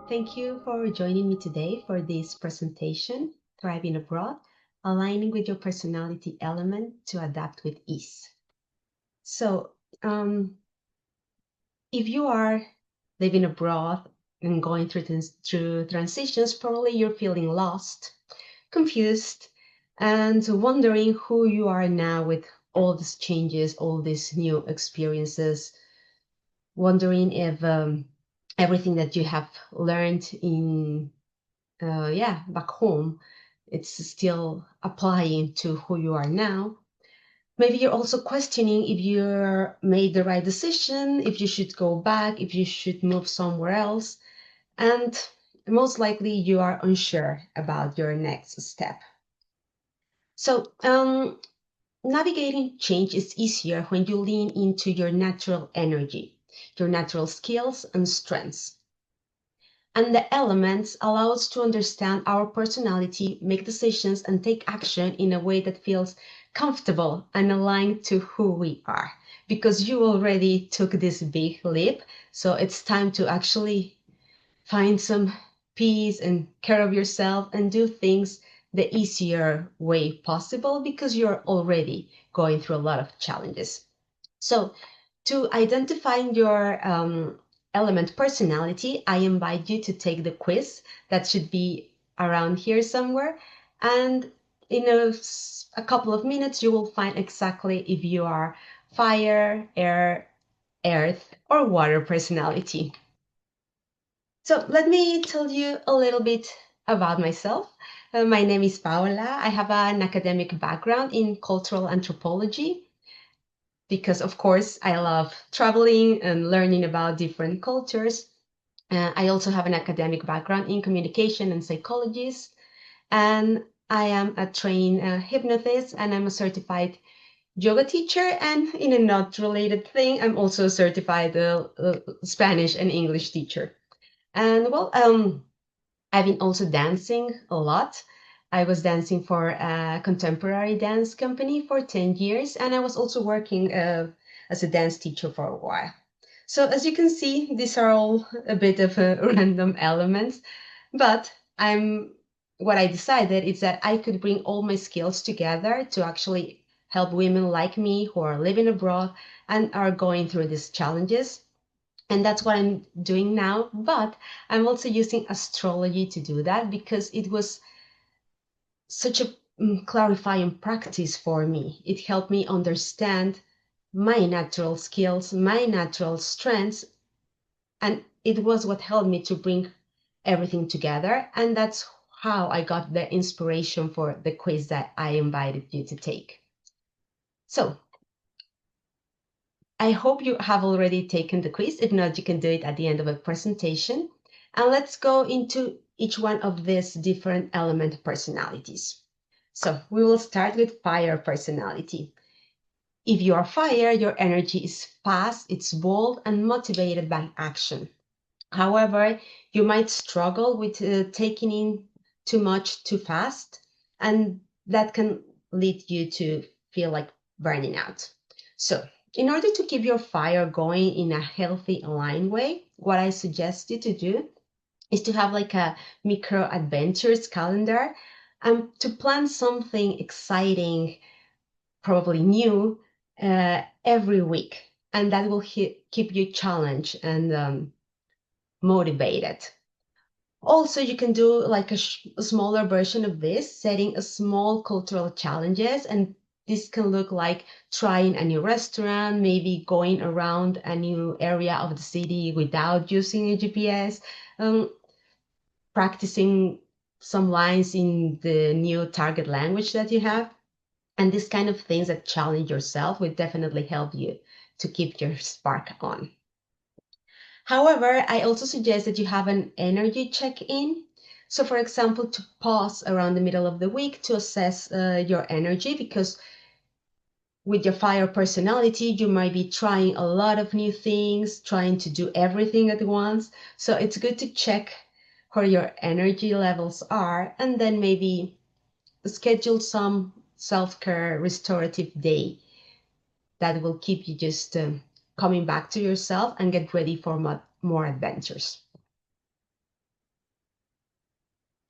Thank you for joining me today for this presentation, Thriving Abroad, aligning with your personality element to adapt with ease. So, if you are living abroad and going through transitions, probably you're feeling lost, confused, and wondering who you are now with all these changes, all these new experiences, wondering if everything that you have learned in back home, it's still applying to who you are now. Maybe you're also questioning if you're made the right decision, if you should go back, if you should move somewhere else. And most likely you are unsure about your next step. So, navigating change is easier when you lean into your natural energy, your natural skills and strengths. And the elements allow us to understand our personality, make decisions, and take action in a way that feels comfortable and aligned to who we are. Because you already took this big leap, so it's time to actually find some peace and care of yourself and do things the easier way possible because you're already going through a lot of challenges. So, to identify your element personality, I invite you to take the quiz that should be around here somewhere. And in a couple of minutes, you will find exactly if you are fire, air, earth, or water personality. So let me tell you a little bit about myself. My name is Paola. I have an academic background in cultural anthropology because, of course, I love traveling and learning about different cultures. I also have an academic background in communication and psychologist, and I am a trained hypnotist, and I'm a certified yoga teacher. And in a not related thing, I'm also a certified Spanish and English teacher. And I've been also dancing a lot. I was dancing for a contemporary dance company for 10 years, and I was also working as a dance teacher for a while. So, as you can see, these are all a bit of random elements, but what I decided is that I could bring all my skills together to actually help women like me who are living abroad and are going through these challenges. And that's what I'm doing now. But I'm also using astrology to do that because it was such a clarifying practice for me. It helped me understand my natural skills, my natural strengths, and it was what helped me to bring everything together. And that's how I got the inspiration for the quiz that I invited you to take. So I hope you have already taken the quiz. If not, you can do it at the end of a presentation. And let's go into each one of these different element personalities. So we will start with fire personality. If you are fire, your energy is fast, it's bold, and motivated by action. However, you might struggle with taking in too much too fast, and that can lead you to feel like burning out. So, in order to keep your fire going in a healthy, aligned way, what I suggest you to do is to have like a micro adventures calendar and to plan something exciting, probably new, every week. And that will keep you challenged and motivated. Also, you can do like a smaller version of this, setting a small cultural challenges, and this can look like trying a new restaurant, maybe going around a new area of the city without using a GPS, um, practicing some lines in the new target language that you have. And these kind of things that challenge yourself will definitely help you to keep your spark on. However, I also suggest that you have an energy check-in. So, for example, to pause around the middle of the week to assess your energy, because with your fire personality, you might be trying a lot of new things, trying to do everything at once. So it's good to check where your energy levels are and then maybe schedule some self-care restorative day that will keep you just coming back to yourself and get ready for more adventures.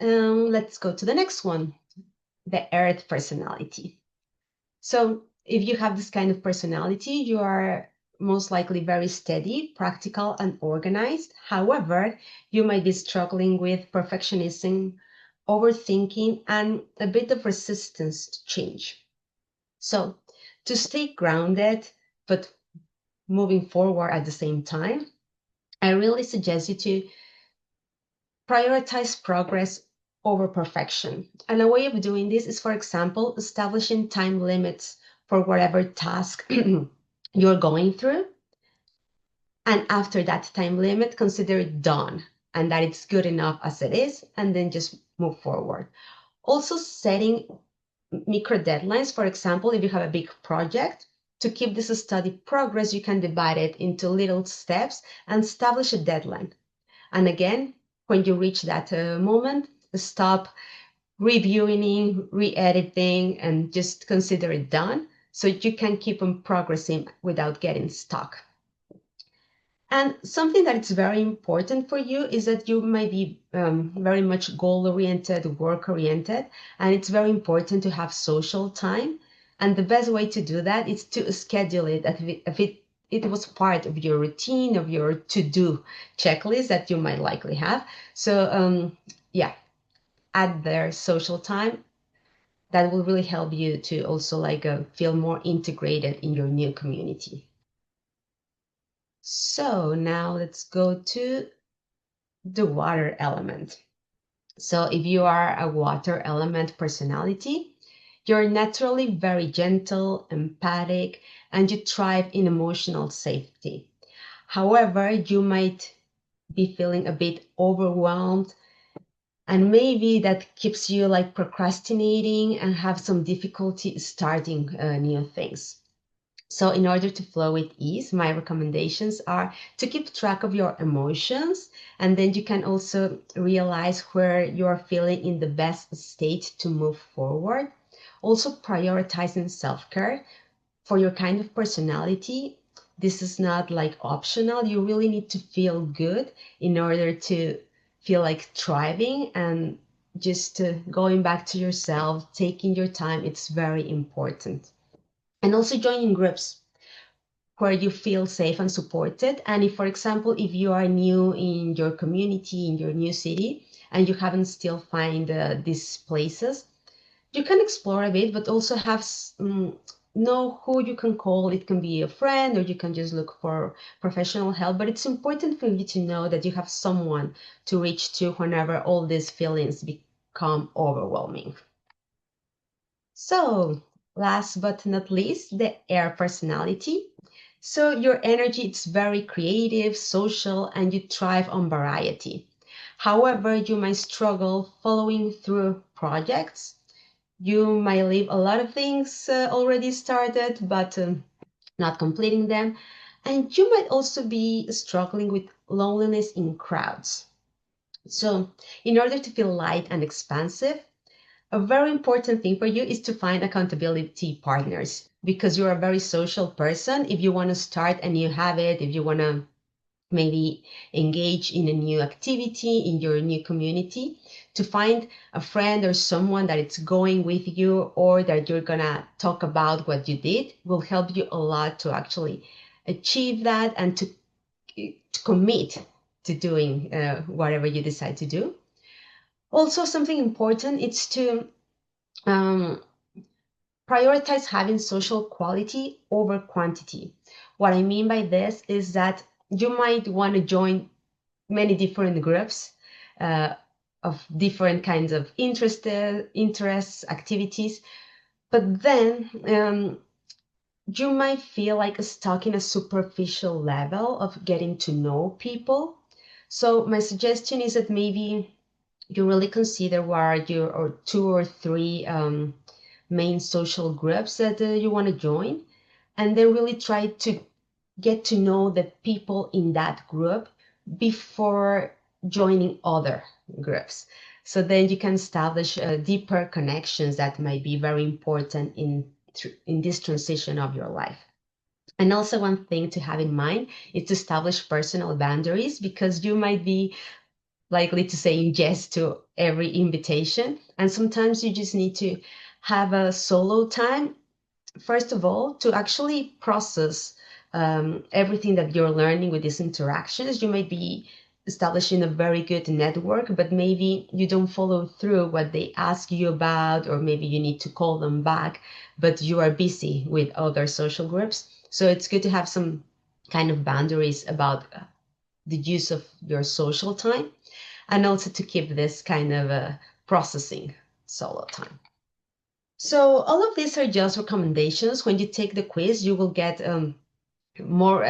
Let's go to the next one, the earth personality. So if you have this kind of personality, you are most likely very steady, practical, and organized. However, you might be struggling with perfectionism, overthinking, and a bit of resistance to change. So to stay grounded, but moving forward at the same time, I really suggest you to prioritize progress over perfection. And a way of doing this is, for example, establishing time limits for whatever task you're going through. And after that time limit, consider it done and that it's good enough as it is, and then just move forward. Also, setting micro deadlines. For example, if you have a big project, to keep this steady progress, you can divide it into little steps and establish a deadline. And again, when you reach that moment, stop reviewing, re-editing, and just consider it done so you can keep on progressing without getting stuck. And something that is very important for you is that you might be very much goal-oriented, work-oriented, and it's very important to have social time. And the best way to do that is to schedule it if it was part of your routine, of your to-do checklist that you might likely have. So yeah, add their social time. That will really help you to also feel more integrated in your new community. So now let's go to the water element. So if you are a water element personality, you're naturally very gentle, empathic, and you thrive in emotional safety. However, you might be feeling a bit overwhelmed, and maybe that keeps you procrastinating and have some difficulty starting new things. So in order to flow with ease, my recommendations are to keep track of your emotions, and then you can also realize where you're feeling in the best state to move forward. Also prioritizing self-care for your kind of personality. This is not optional. You really need to feel good in order to feel like thriving, and just going back to yourself, taking your time. It's very important. And also joining groups where you feel safe and supported. And if, for example, if you are new in your community, in your new city, and you haven't still find these places, you can explore a bit, but also have know who you can call. It can be a friend, or you can just look for professional help. But it's important for you to know that you have someone to reach to whenever all these feelings become overwhelming. So, last but not least, the air personality. So your energy is very creative, social, and you thrive on variety. However, you might struggle following through projects. You might leave a lot of things already started, but not completing them. And you might also be struggling with loneliness in crowds. So, in order to feel light and expansive, a very important thing for you is to find accountability partners, because you're a very social person. If you want to start a new habit, if you want to maybe engage in a new activity in your new community, to find a friend or someone that it's going with you, or that you're gonna talk about what you did, will help you a lot to actually achieve that, and to commit to doing whatever you decide to do. Also, something important is to um, prioritize having social quality over quantity. What I mean by this is that you might want to join many different groups uh, of different kinds of interests, activities, but then you might feel like stuck in a superficial level of getting to know people. So my suggestion is that maybe you really consider what are your or two or three main social groups that you want to join, and then really try to get to know the people in that group before joining other groups. So then you can establish deeper connections that might be very important in this transition of your life. And also, one thing to have in mind is to establish personal boundaries, because you might be likely to say yes to every invitation. And sometimes you just need to have a solo time, first of all, to actually process everything that you're learning with these interactions. You might be establishing a very good network, but maybe you don't follow through what they ask you about, or maybe you need to call them back, but you are busy with other social groups. So it's good to have some kind of boundaries about the use of your social time, and also to keep this kind of processing solo time. So all of these are just recommendations. When you take the quiz, you will get more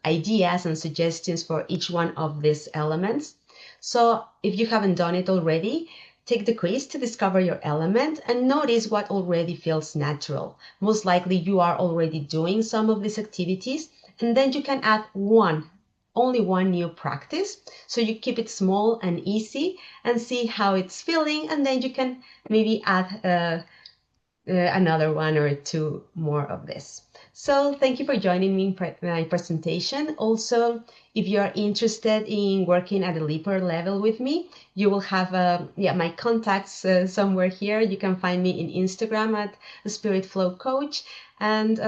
ideas and suggestions for each one of these elements. So if you haven't done it already, take the quiz to discover your element and notice what already feels natural. Most likely you are already doing some of these activities, and then you can add only one new practice. So you keep it small and easy and see how it's feeling, and then you can maybe add another one or two more of this. So thank you for joining me in my presentation. Also, if you are interested in working at a deeper level with me, you will have my contacts somewhere here. You can find me in Instagram at Spirit Flow Coach. And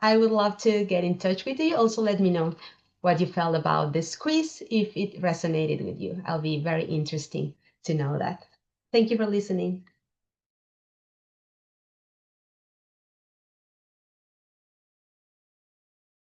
I would love to get in touch with you. Also, let me know what you felt about this quiz, if it resonated with you. I'll be very interesting to know that. Thank you for listening.